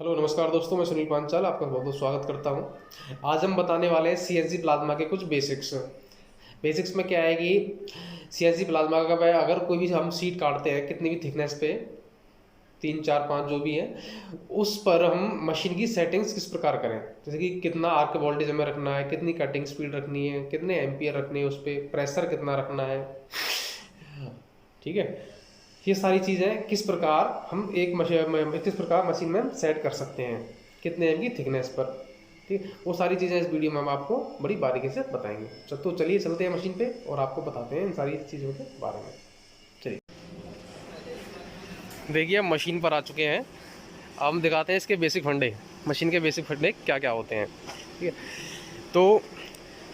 Hello नमस्कार दोस्तों, मैं सुनील पांचाल आपका बहुत बहुत स्वागत करता हूं। आज हम बताने वाले हैं सीएनसी प्लाज्मा के कुछ बेसिक्स में क्या है कि सीएनसी प्लाज्मा का अगर कोई भी हम शीट काटते हैं कितनी भी थिकनेस पे, 3 4 5 जो भी है, उस पर हम मशीन की सेटिंग्स किस प्रकार करें। जैसे कि कितना आर्क वोल्टेज हमें रखना है, कितनी कटिंग स्पीड रखनी है, कितने एम्पियर रखने हैं, उस पर प्रेशर कितना रखना है, ठीक है। ये सारी चीज़ें किस प्रकार हम किस प्रकार मशीन में सेट कर सकते हैं, कितने एम की थिकनेस पर, ठीक। वो सारी चीज़ें इस वीडियो में हम आपको बड़ी बारीकी से बताएंगे। तो चलिए चलते हैं मशीन पे और आपको बताते हैं इन सारी चीज़ों के बारे में। चलिए देखिए, हम मशीन पर आ चुके हैं। अब हम दिखाते हैं इसके बेसिक फंडे, मशीन के बेसिक फंडे क्या क्या होते हैं, ठीक है। तो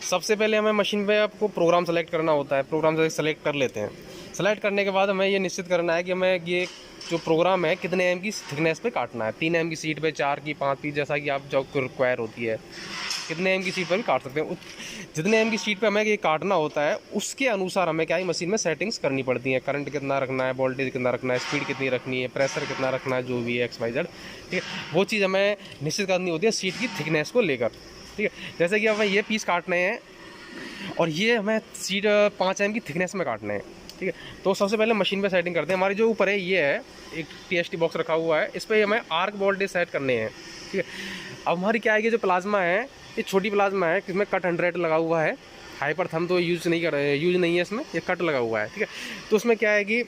सबसे पहले हमें मशीन पे आपको प्रोग्राम सेलेक्ट करना होता है। प्रोग्राम सेलेक्ट कर लेते हैं। सेलेक्ट करने के बाद हमें ये निश्चित करना है कि हमें ये जो प्रोग्राम है कितने एम की थिकनेस पे काटना है। 3 एम की सीट पे, 4 की, 5 की, जैसा कि आप जो रिक्वायर होती है। कितने एम की सीट पर भी काट सकते हैं। जितने एम की सीट पे हमें ये काटना होता है उसके अनुसार हमें क्या है मशीन में सेटिंग्स करनी पड़ती हैं। करंट कितना रखना है, वोल्टेज कितना रखना है, स्पीड कितनी रखनी है, प्रेशर कितना रखना है, जो भी है एक्स वाई जेड, ठीक है। वो चीज़ हमें निश्चित करनी होती है सीट की थिकनेस को लेकर, ठीक है। जैसे कि हमें ये पीस काटने हैं और ये हमें सीट 5 एम की थिकनेस में काटने हैं, ठीक है। तो सबसे पहले मशीन पे सेटिंग करते हैं। हमारी जो ऊपर है ये है एक टीएसटी बॉक्स रखा हुआ है, इस पर हमें आर्क वोल्टेज सेट करने हैं, ठीक है। अब हमारी क्या है कि जो प्लाज्मा है ये छोटी प्लाज्मा है, इसमें कट 100 लगा हुआ है। हाइपर थम तो यूज़ नहीं है इसमें, ये कट लगा हुआ है, ठीक है। तो उसमें क्या है कि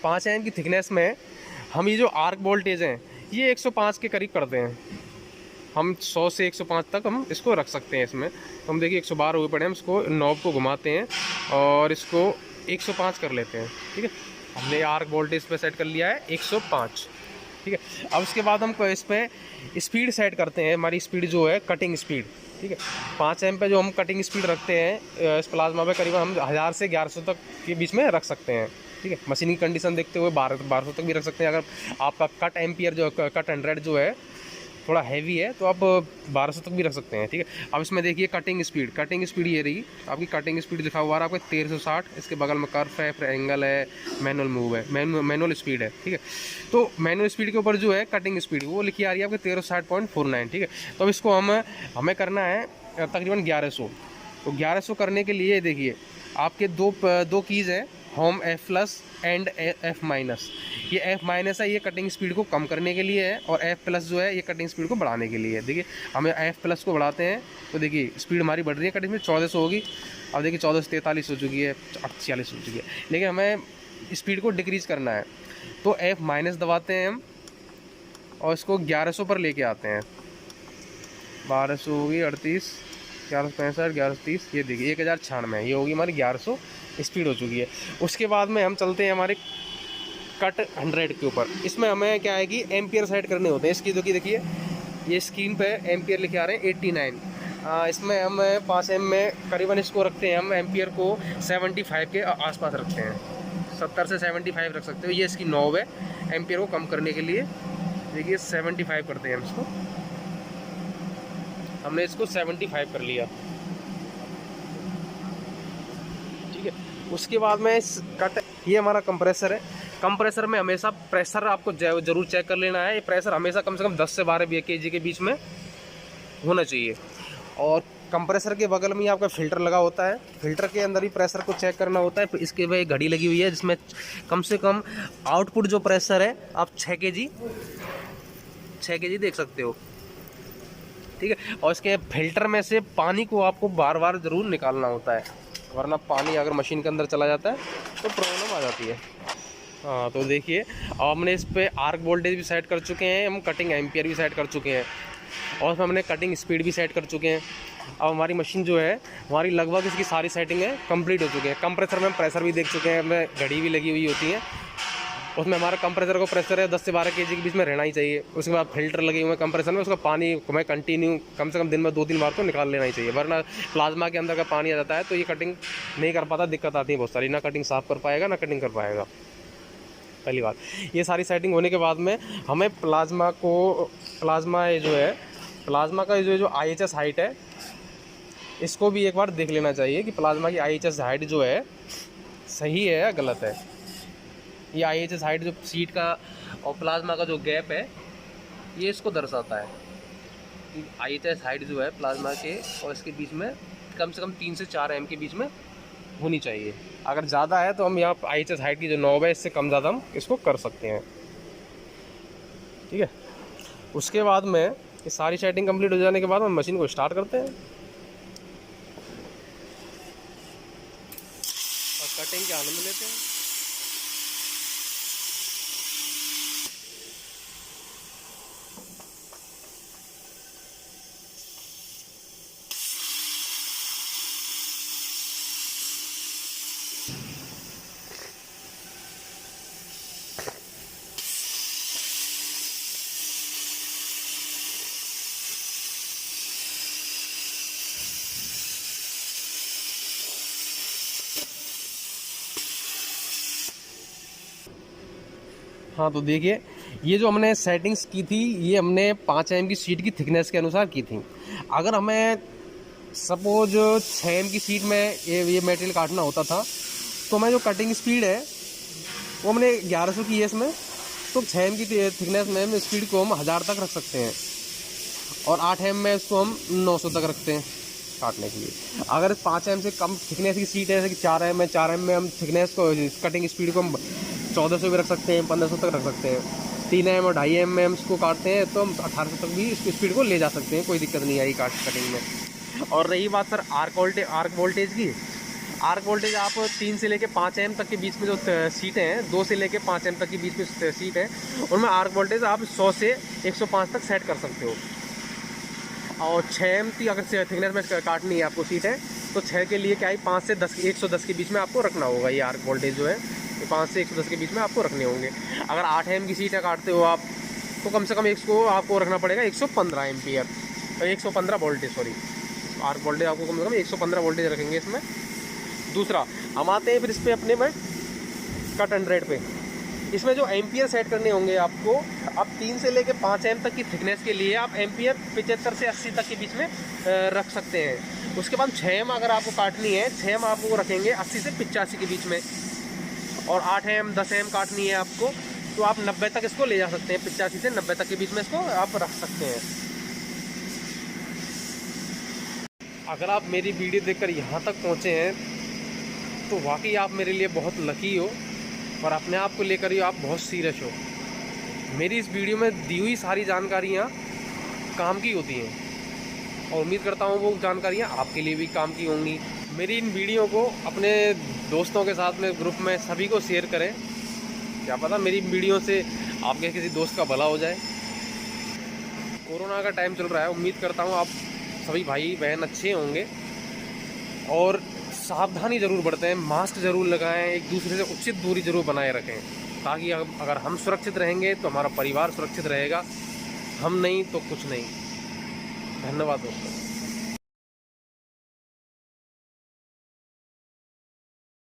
5 एम की थिकनेस में हम ये जो आर्क वोल्टेज हैं ये 105 के करीब करते हैं। हम 100 से 105 तक हम इसको रख सकते हैं इसमें। तो हम देखिए 112 हुए पड़े, हम इसको नॉब को घुमाते हैं और इसको 105 कर लेते हैं, ठीक है। हमने आर्क वोल्टेज पे सेट कर लिया है 105, ठीक है। अब उसके बाद हम इस पर स्पीड सेट करते हैं। हमारी स्पीड जो है कटिंग स्पीड, ठीक है। 5 एम पे जो हम कटिंग स्पीड रखते हैं इस प्लाज्मा पे करीबन हम 1000 से 1100 तक के बीच में रख सकते हैं, ठीक है। मशीन की कंडीशन देखते हुए 1200 तक भी रख सकते हैं। अगर आपका कट एम्पियर जो कट 100 जो है थोड़ा हैवी है तो आप 1200 तक भी रख सकते हैं, ठीक है। अब इसमें देखिए कटिंग स्पीड ये रही आपकी। कटिंग स्पीड लिखा हुआ है आपका 1360। इसके बगल में कर्व है, एंगल है, मैनुअल मूव है, मैनुअल स्पीड है, ठीक है। तो मैनुअल स्पीड के ऊपर जो है कटिंग स्पीड वो लिखी आ रही है आपके 1360.49, ठीक है। तो अब इसको हमें करना है तकरीबन 1100। तो 1100 करने के लिए देखिए आपके दो कीज़ हैं, होम F+ एंड F-। ये F- है, ये कटिंग स्पीड को कम करने के लिए है, और F+ जो है ये कटिंग स्पीड को बढ़ाने के लिए है। देखिए हमें F+ को बढ़ाते हैं तो देखिए स्पीड हमारी बढ़ रही है। कटिंग स्पीड 1400 होगी, अब देखिए 14 से 43 हो चुकी है, 46 हो चुकी है। लेकिन हमें स्पीड को डिक्रीज़ करना है तो F- दबाते हैं हम और इसको 1100 पर लेके आते हैं। 1200 होगी, 38, 1165, 1130, ये देखिए 1096, ये होगी हमारी 1100 स्पीड हो चुकी है। उसके बाद में हम चलते हैं हमारे कट 100 के ऊपर। इसमें हमें क्या है कि एम्पियर सेट करने होते हैं इसकी। देखिए ये स्क्रीन पे एम्पियर लिखे आ रहे हैं 89। इसमें हम 5 एम में करीबन इसको रखते हैं, हम एम्पियर को 75 के आसपास रखते हैं। 70 से 75 रख सकते हो। ये इसकी नॉब है एम्पियर को कम करने के लिए। देखिए 75 करते हैं हम इसको। हमने इसको 75 कर लिया, ठीक है। उसके बाद में इस कट, ये हमारा कंप्रेसर है। कंप्रेसर में हमेशा प्रेशर आपको जरूर चेक कर लेना है। ये प्रेशर हमेशा कम से कम 10 से 12 kg के बीच में होना चाहिए। और कंप्रेसर के बगल में ही आपका फिल्टर लगा होता है, फिल्टर के अंदर ही प्रेशर को चेक करना होता है। इसके पे घड़ी लगी हुई है जिसमें कम से कम आउटपुट जो प्रेशर है आप 6 kg देख सकते हो, ठीक है। और इसके फिल्टर में से पानी को आपको बार बार ज़रूर निकालना होता है, वरना पानी अगर मशीन के अंदर चला जाता है तो प्रॉब्लम आ जाती है। हाँ तो देखिए अब हमने इस पर आर्क वोल्टेज भी सेट कर चुके हैं, हम कटिंग एम्पियर भी सेट कर चुके हैं, और उसमें हमने कटिंग स्पीड भी सेट कर चुके हैं। अब हमारी मशीन जो है हमारी लगभग इसकी सारी सेटिंगें कंप्लीट हो चुकी हैं। कंप्रेसर में हम प्रेशर भी देख चुके हैं, हमें घड़ी भी लगी हुई होती है। उसमें हमारा कंप्रेसर को प्रेशर है 10 से 12 kg के बीच में रहना ही चाहिए। उसके बाद फिल्टर लगे हुए हैं कंप्रेसर में, उसका पानी हमें कंटिन्यू कम से कम दिन में 2-3 बार तो निकाल लेना ही चाहिए, वरना प्लाज्मा के अंदर का पानी आ जाता है तो ये कटिंग नहीं कर पाता, दिक्कत आती है बहुत सारी। ना कटिंग साफ कर पाएगा ना कटिंग कर पाएगा, पहली बात। ये सारी सेटिंग होने के बाद में हमें प्लाज्मा का जो IHS हाइट है इसको भी एक बार देख लेना चाहिए कि प्लाज्मा की IHS हाइट जो है सही है या गलत है। ये IHS हाइट जो सीट का और प्लाज्मा का जो गैप है ये इसको दर्शाता है कि IHS हाइट जो है प्लाज्मा के और इसके बीच में कम से कम 3 से 4 mm के बीच में होनी चाहिए। अगर ज़्यादा है तो हम यहाँ IHS हाइट की जो नॉब है इससे कम ज़्यादा हम इसको कर सकते हैं। ठीक है, उसके बाद में ये सारी सेटिंग कंप्लीट हो जाने के बाद हम मशीन को स्टार्ट करते हैं और कटिंग के आनंद लेते हैं। हाँ तो देखिए, ये जो हमने सेटिंग्स की थी ये हमने 5 mm की शीट की थिकनेस के अनुसार की थी। अगर हमें सपोज 6 mm की शीट में ये मटेरियल काटना होता था तो हमें जो कटिंग स्पीड है वो हमने 1100 की है इसमें, तो 6 mm की थिकनेस में स्पीड को हम 1000 तक रख सकते हैं और 8 mm में इसको हम 900 तक रखते हैं काटने के लिए। अगर 5 mm से कम थिकनेस की शीट है जैसे कि 4 mm में हम थिकनेस को कटिंग स्पीड को हम 1400 भी रख सकते हैं, 1500 तक रख सकते हैं। 3 mm और 2.5 mm इसको काटते हैं तो हम 1800 तक भी इसकी स्पीड को ले जा सकते हैं, कोई दिक्कत नहीं आई कटिंग में। और रही बात सर आर्क वोल्टेज की, आर्क वोल्टेज आप 3 से लेके 5 mm तक के बीच में जो सीटें हैं, 2 से लेके 5 mm तक के बीच में सीट है, उनमें आर्क वोल्टेज आप 100 से 105 तक सेट कर सकते हो। और 6 mm की अगर थिकनेस में काटनी है आपको सीट है तो 6 के लिए क्या है 5 से 10 110 के बीच में आपको रखना होगा। ये आर्क वोल्टेज जो है 5 से 110 के बीच में आपको रखने होंगे। अगर 8 mm की सीटें काटते हो आप तो कम से कम इसको आपको रखना पड़ेगा 115 ampere, 115 voltage sorry, arc voltage आपको कम से कम 115 वोल्टेज रखेंगे इसमें। दूसरा हम आते हैं फिर इस पर अपने में कट एंड रेड पे, इसमें जो एम्पियर सेट करने होंगे आपको, अब 3 से लेके 5 mm तक की थिकनेस के लिए आप एम्पियर 75 से 80 तक के बीच में रख सकते हैं। उसके बाद 6 mm अगर आपको काटनी है, 6 mm आपको रखेंगे 80 से 85 के बीच में, और 8 mm 10 mm काटनी है आपको तो आप 90 तक इसको ले जा सकते हैं, 85 से 90 तक के बीच में इसको आप रख सकते हैं। अगर आप मेरी वीडियो देखकर यहाँ तक पहुँचे हैं तो वाकई आप मेरे लिए बहुत लकी हो और अपने आप को लेकर ही आप बहुत सीरियस हो। मेरी इस वीडियो में दी हुई सारी जानकारियाँ काम की होती हैं और उम्मीद करता हूँ वो जानकारियाँ आपके लिए भी काम की होंगी। मेरी इन वीडियो को अपने दोस्तों के साथ में ग्रुप में सभी को शेयर करें, क्या पता मेरी वीडियो से आपके किसी दोस्त का भला हो जाए। कोरोना का टाइम चल रहा है, उम्मीद करता हूँ आप सभी भाई बहन अच्छे होंगे और सावधानी ज़रूर बरतें, मास्क ज़रूर लगाएं, एक दूसरे से उचित दूरी ज़रूर बनाए रखें, ताकि अगर हम सुरक्षित रहेंगे तो हमारा परिवार सुरक्षित रहेगा, हम नहीं तो कुछ नहीं। धन्यवाद दोस्तों।